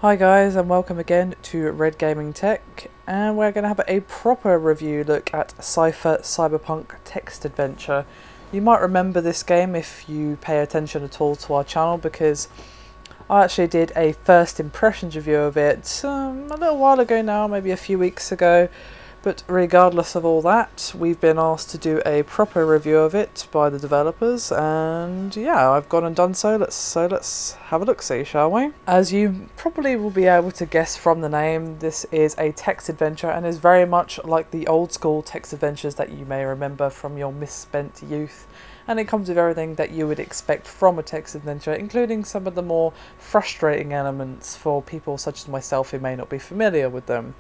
Hi guys, and welcome again to Red Gaming Tech, and we're going to have a proper review look at Cypher Cyberpunk Text Adventure. You might remember this game if you pay attention at all to our channel, because I actually did a first impressions review of it a little while ago now, maybe a few weeks ago. But regardless of all that, we've been asked to do a proper review of it by the developers, and yeah, I've gone and done so. Let's have a look-see, shall we? As you probably will be able to guess from the name, this is a text adventure and is very much like the old school text adventures that you may remember from your misspent youth. And it comes with everything that you would expect from a text adventure, including some of the more frustrating elements for people such as myself who may not be familiar with them.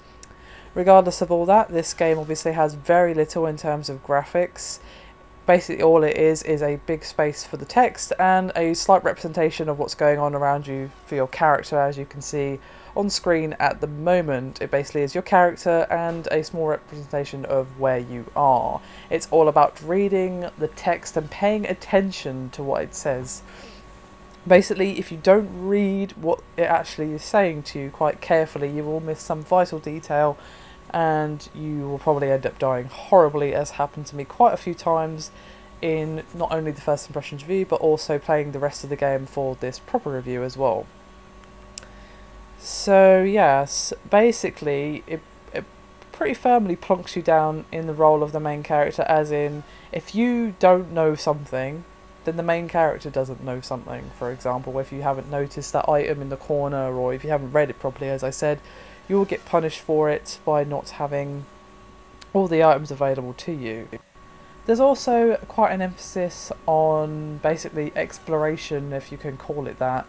Regardless of all that, this game obviously has very little in terms of graphics. Basically all it is a big space for the text and a slight representation of what's going on around you for your character. As you can see on screen at the moment, it basically is your character and a small representation of where you are. It's all about reading the text and paying attention to what it says. Basically, if you don't read what it actually is saying to you quite carefully, you will miss some vital detail and you will probably end up dying horribly, as happened to me quite a few times in not only the first impressions review but also playing the rest of the game for this proper review as well. So yes, basically it pretty firmly plonks you down in the role of the main character, as in if you don't know something, then the main character doesn't know something. For example, if you haven't noticed that item in the corner, or if you haven't read it properly, as I said, you will get punished for it by not having all the items available to you. There's also quite an emphasis on basically exploration, if you can call it that.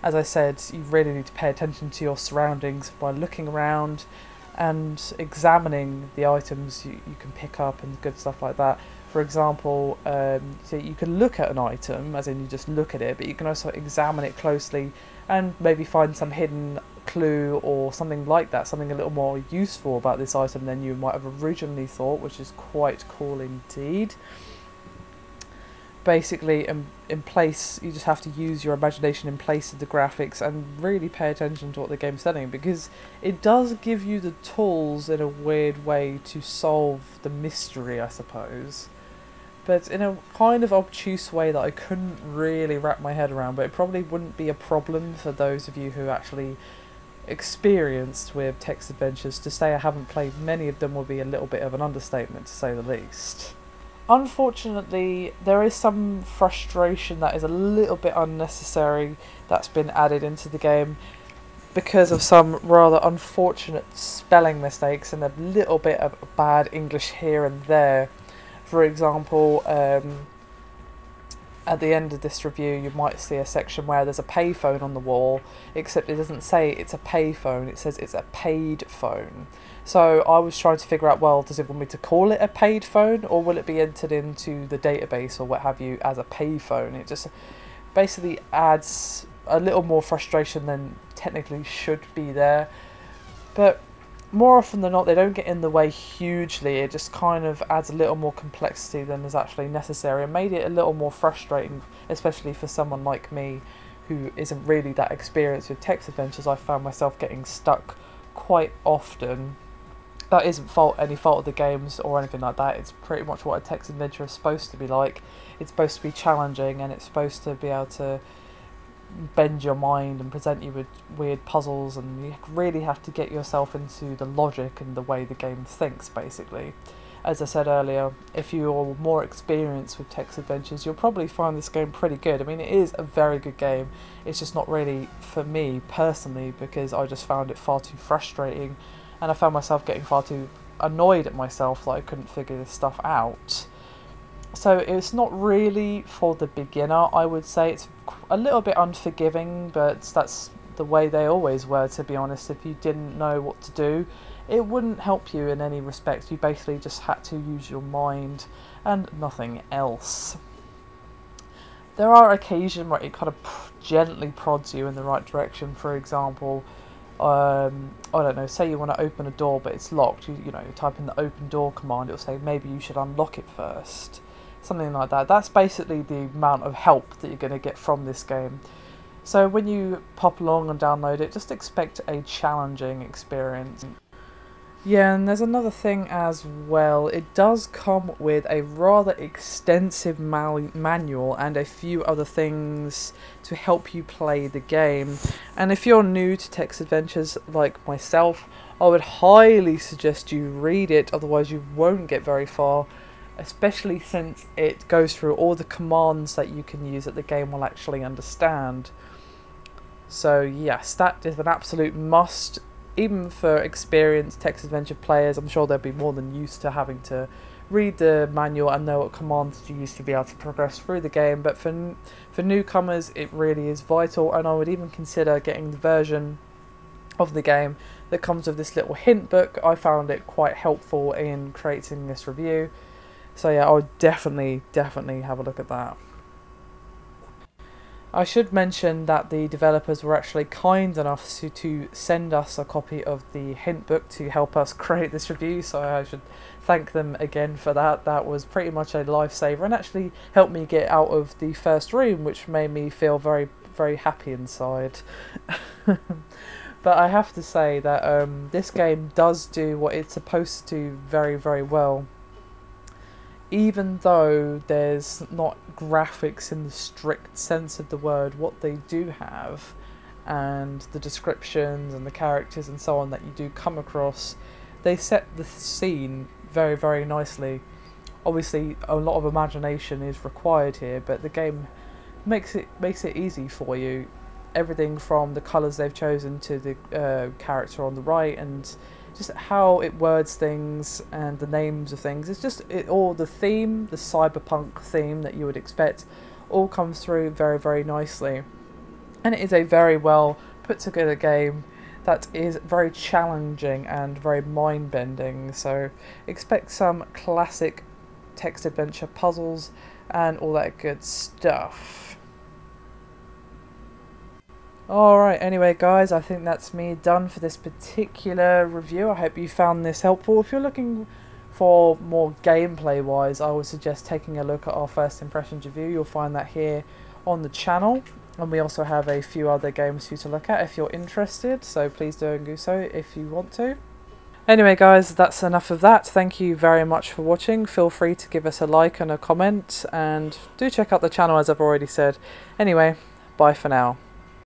As I said, you really need to pay attention to your surroundings by looking around and examining the items you can pick up and good stuff like that. For example, so you can look at an item, as in you just look at it, but you can also examine it closely and maybe find some hidden clue or something like that, something a little more useful about this item than you might have originally thought, which is quite cool indeed. Basically, in place, you just have to use your imagination in place of the graphics and really pay attention to what the game's telling, because it does give you the tools in a weird way to solve the mystery, I suppose, but in a kind of obtuse way that I couldn't really wrap my head around. But it probably wouldn't be a problem for those of you who actually experienced with text adventures. To say I haven't played many of them would be a little bit of an understatement, to say the least. Unfortunately, there is some frustration that is a little bit unnecessary that's been added into the game because of some rather unfortunate spelling mistakes and a little bit of bad English here and there. For example, at the end of this review you might see a section where there's a payphone on the wall, except it doesn't say it's a payphone, it says it's a paid phone. So I was trying to figure out, well, does it want me to call it a paid phone, or will it be entered into the database or what have you as a payphone? It just basically adds a little more frustration than technically should be there. But more often than not, they don't get in the way hugely. It just kind of adds a little more complexity than is actually necessary, and made it a little more frustrating, especially for someone like me who isn't really that experienced with text adventures. I found myself getting stuck quite often. That isn't any fault of the games or anything like that. It's pretty much what a text adventure is supposed to be like. It's supposed to be challenging, and it's supposed to be able to bend your mind and present you with weird puzzles, and you really have to get yourself into the logic and the way the game thinks, basically. As I said earlier, if you're more experienced with text adventures, you'll probably find this game pretty good. I mean, it is a very good game. It's just not really for me personally, because I just found it far too frustrating, and I found myself getting far too annoyed at myself that I couldn't figure this stuff out. So it's not really for the beginner, I would say. It's a little bit unforgiving, but that's the way they always were, to be honest. If you didn't know what to do, it wouldn't help you in any respect. You basically just had to use your mind and nothing else. There are occasions where it kind of gently prods you in the right direction. For example, I don't know, say you want to open a door but it's locked, you know, you type in the open door command, it'll say maybe you should unlock it first. Something like that. That's basically the amount of help that you're going to get from this game. So when you pop along and download it, just expect a challenging experience. Yeah, and there's another thing as well. It does come with a rather extensive manual and a few other things to help you play the game. And if you're new to text adventures like myself, I would highly suggest you read it, otherwise you won't get very far, especially since it goes through all the commands that you can use that the game will actually understand. So yes, that is an absolute must. Even for experienced text adventure players, I'm sure they'll be more than used to having to read the manual and know what commands to use to be able to progress through the game. But for newcomers, it really is vital, and I would even consider getting the version of the game that comes with this little hint book. I found it quite helpful in creating this review. So yeah, I would definitely have a look at that. I should mention that the developers were actually kind enough to send us a copy of the hint book to help us create this review, so I should thank them again for that. That was pretty much a lifesaver and actually helped me get out of the first room, which made me feel very happy inside. But I have to say that this game does do what it's supposed to do very well. Even though there's not graphics in the strict sense of the word, what they do have, and the descriptions and the characters and so on that you do come across, they set the scene very nicely. Obviously a lot of imagination is required here, but the game makes it easy for you. Everything from the colours they've chosen to the character on the right, and just how it words things and the names of things. It's just all the theme, the cyberpunk theme that you would expect, all comes through very nicely. And it is a very well put together game that is very challenging and very mind bending. So expect some classic text adventure puzzles and all that good stuff. Alright, anyway guys, I think that's me done for this particular review. I hope you found this helpful. If you're looking for more gameplay wise, I would suggest taking a look at our first impressions review. You'll find that here on the channel, and we also have a few other games for you to look at if you're interested, so please do so if you want to. Anyway guys, that's enough of that. Thank you very much for watching. Feel free to give us a like and a comment, and do check out the channel as I've already said. Anyway, bye for now.